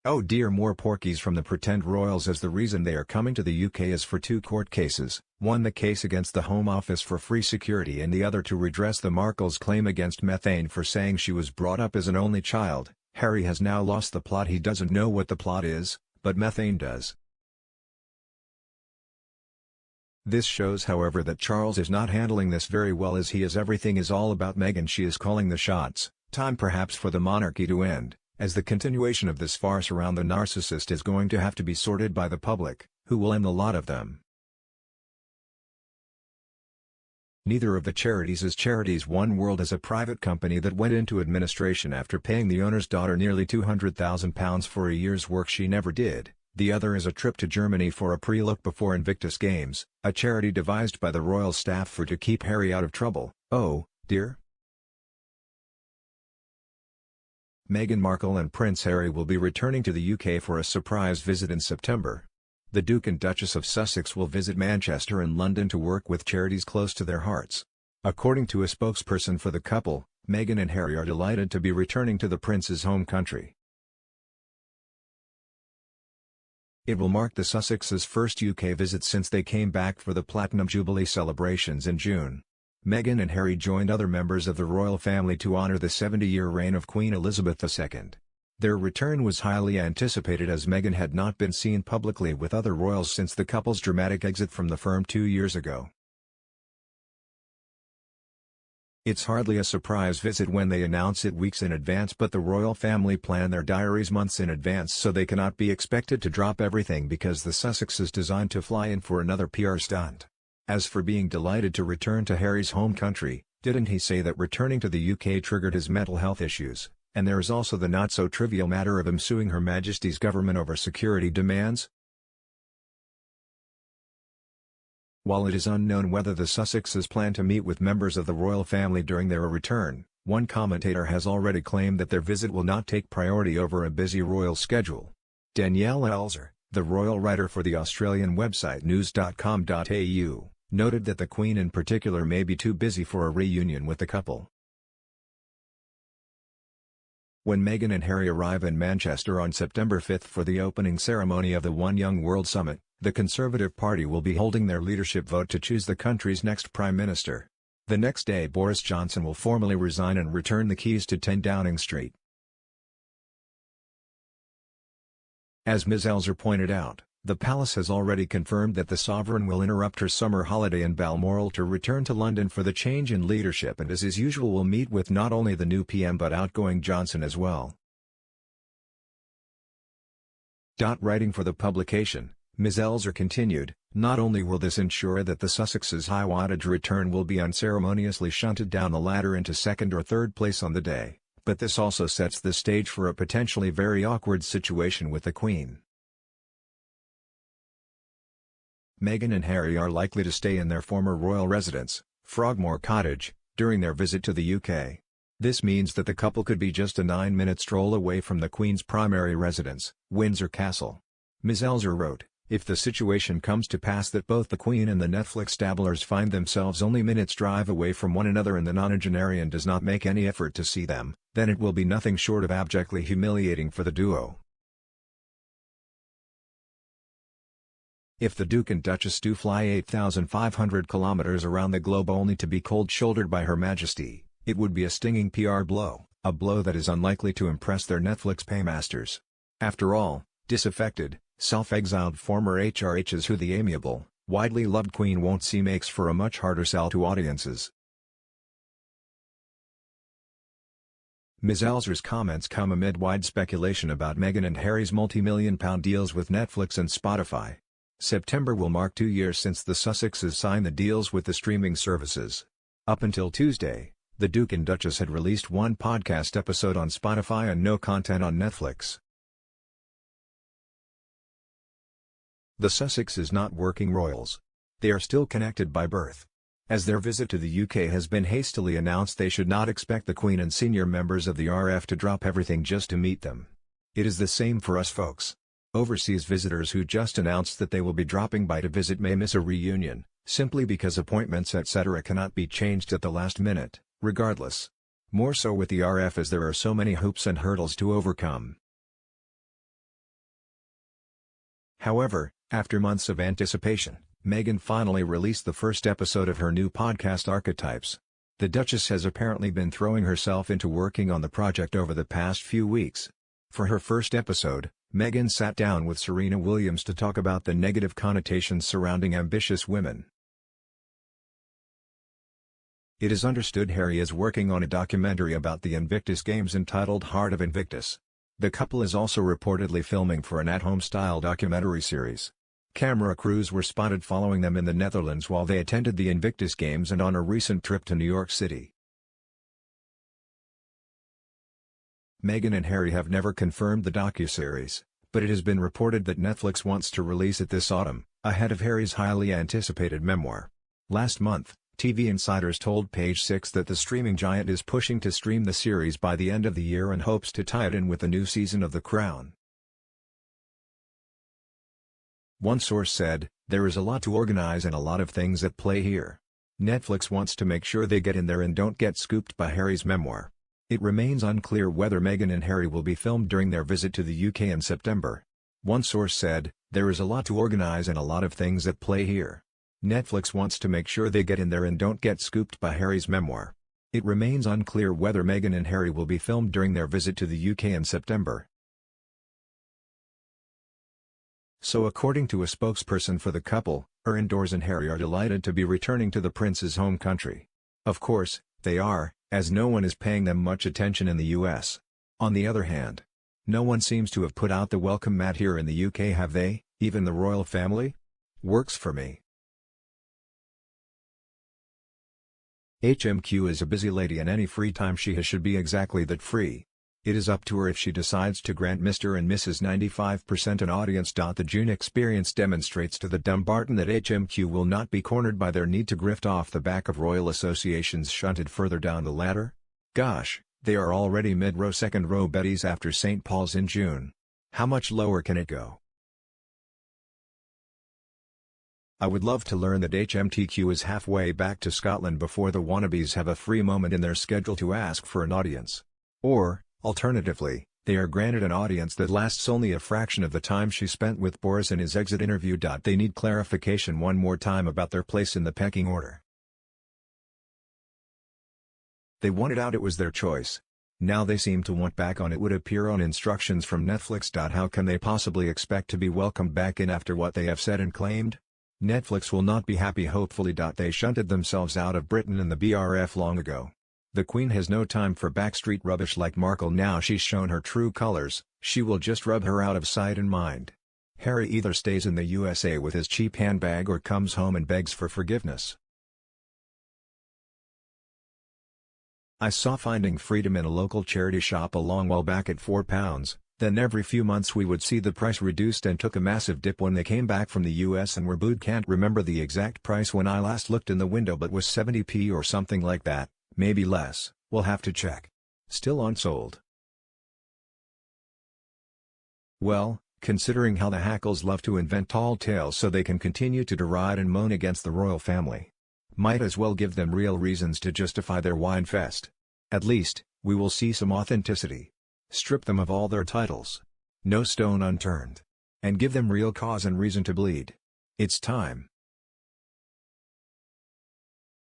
Oh dear, more porkies from the pretend royals, as the reason they are coming to the UK is for two court cases, one the case against the Home Office for free security and the other to redress the Markles' claim against Meghan for saying she was brought up as an only child. Harry has now lost the plot. He doesn't know what the plot is, but Meghan does. This shows, however, that Charles is not handling this very well, as everything is all about Meghan. She is calling the shots. Time perhaps for the monarchy to end, as the continuation of this farce around the narcissist is going to have to be sorted by the public, who will end the lot of them. Neither of the charities is charities. One World is a private company that went into administration after paying the owner's daughter nearly £200,000 for a year's work she never did. The other is a trip to Germany for a pre-look before Invictus Games, a charity devised by the royal staff to keep Harry out of trouble. Oh, dear. Meghan Markle and Prince Harry will be returning to the UK for a surprise visit in September. The Duke and Duchess of Sussex will visit Manchester and London to work with charities close to their hearts. According to a spokesperson for the couple, Meghan and Harry are delighted to be returning to the prince's home country. It will mark the Sussexes' first UK visit since they came back for the Platinum Jubilee celebrations in June. Meghan and Harry joined other members of the royal family to honour the 70-year reign of Queen Elizabeth II. Their return was highly anticipated, as Meghan had not been seen publicly with other royals since the couple's dramatic exit from the firm 2 years ago. It's hardly a surprise visit when they announce it weeks in advance, but the royal family plan their diaries months in advance, so they cannot be expected to drop everything because the Sussexes designed to fly in for another PR stunt. As for being delighted to return to Harry's home country, didn't he say that returning to the UK triggered his mental health issues? And there is also the not-so-trivial matter of him suing Her Majesty's government over security demands. While it is unknown whether the Sussexes plan to meet with members of the royal family during their return, one commentator has already claimed that their visit will not take priority over a busy royal schedule. Danielle Elser, the royal writer for the Australian website news.com.au, noted that the Queen in particular may be too busy for a reunion with the couple. When Meghan and Harry arrive in Manchester on September 5 for the opening ceremony of the One Young World Summit, the Conservative Party will be holding their leadership vote to choose the country's next Prime Minister. The next day Boris Johnson will formally resign and return the keys to 10 Downing Street. As Ms. Elser pointed out, the palace has already confirmed that the sovereign will interrupt her summer holiday in Balmoral to return to London for the change in leadership, and as is usual will meet with not only the new PM but outgoing Johnson as well. Writing for the publication, Ms. Elser continued, "Not only will this ensure that the Sussexes' high-wattage return will be unceremoniously shunted down the ladder into second or third place on the day, but this also sets the stage for a potentially very awkward situation with the Queen." Meghan and Harry are likely to stay in their former royal residence, Frogmore Cottage, during their visit to the UK. This means that the couple could be just a 9-minute stroll away from the Queen's primary residence, Windsor Castle. Ms. Elser wrote, "If the situation comes to pass that both the Queen and the Netflix dabblers find themselves only minutes' drive away from one another and the nonagenarian does not make any effort to see them, then it will be nothing short of abjectly humiliating for the duo. If the Duke and Duchess do fly 8,500 kilometers around the globe only to be cold-shouldered by Her Majesty, it would be a stinging PR blow, a blow that is unlikely to impress their Netflix paymasters. After all, disaffected, self-exiled former HRHs who the amiable, widely loved Queen won't see makes for a much harder sell to audiences." Ms. Elser's comments come amid wide speculation about Meghan and Harry's multi-million-pound deals with Netflix and Spotify. September will mark 2 years since the Sussexes signed the deals with the streaming services. Up until Tuesday, the Duke and Duchess had released one podcast episode on Spotify and no content on Netflix. The Sussexes not working royals. They are still connected by birth. As their visit to the UK has been hastily announced, they should not expect the Queen and senior members of the RF to drop everything just to meet them. It is the same for us folks. Overseas visitors who just announced that they will be dropping by to visit may miss a reunion, simply because appointments etc. cannot be changed at the last minute, regardless. More so with the RF, as there are so many hoops and hurdles to overcome. However, after months of anticipation, Meghan finally released the first episode of her new podcast Archetypes. The Duchess has apparently been throwing herself into working on the project over the past few weeks. For her first episode, Meghan sat down with Serena Williams to talk about the negative connotations surrounding ambitious women. It is understood Harry is working on a documentary about the Invictus Games entitled Heart of Invictus. The couple is also reportedly filming for an at-home style documentary series. Camera crews were spotted following them in the Netherlands while they attended the Invictus Games and on a recent trip to New York City. Meghan and Harry have never confirmed the docuseries, but it has been reported that Netflix wants to release it this autumn, ahead of Harry's highly anticipated memoir. Last month, TV insiders told Page Six that the streaming giant is pushing to stream the series by the end of the year and hopes to tie it in with the new season of The Crown. One source said, "There is a lot to organize and a lot of things at play here. Netflix wants to make sure they get in there and don't get scooped by Harry's memoir." It remains unclear whether Meghan and Harry will be filmed during their visit to the UK in September. One source said, "There is a lot to organize and a lot of things at play here. Netflix wants to make sure they get in there and don't get scooped by Harry's memoir." It remains unclear whether Meghan and Harry will be filmed during their visit to the UK in September. So according to a spokesperson for the couple, Doors and Harry are delighted to be returning to the prince's home country. Of course, they are, as no one is paying them much attention in the US. On the other hand, no one seems to have put out the welcome mat here in the UK, have they, even the royal family? Works for me. HMQ is a busy lady and any free time she has should be exactly that, free. It is up to her if she decides to grant Mr. and Mrs. 95% an audience. The June experience demonstrates to the Dumbarton that HMQ will not be cornered by their need to grift off the back of royal associations shunted further down the ladder. Gosh, they are already mid-row second-row Bettys after St. Paul's in June. How much lower can it go? I would love to learn that HMTQ is halfway back to Scotland before the wannabes have a free moment in their schedule to ask for an audience. Or, alternatively, they are granted an audience that lasts only a fraction of the time she spent with Boris in his exit interview. They need clarification one more time about their place in the pecking order. They wanted out, it was their choice. Now they seem to want back on, it would appear on instructions from Netflix. How can they possibly expect to be welcomed back in after what they have said and claimed? Netflix will not be happy, hopefully. They shunted themselves out of Britain and the BRF long ago. The Queen has no time for backstreet rubbish like Markle. Now she's shown her true colors, she will just rub her out of sight and mind. Harry either stays in the USA with his cheap handbag or comes home and begs for forgiveness. I saw Finding Freedom in a local charity shop a long while back at £4, then every few months we would see the price reduced and took a massive dip when they came back from the US and were booed. Can't remember the exact price when I last looked in the window, but was 70p or something like that. Maybe less, we'll have to check. Still unsold. Well, considering how the hackles love to invent tall tales so they can continue to deride and moan against the royal family, might as well give them real reasons to justify their wine fest. At least, we will see some authenticity. Strip them of all their titles. No stone unturned. And give them real cause and reason to bleed. It's time.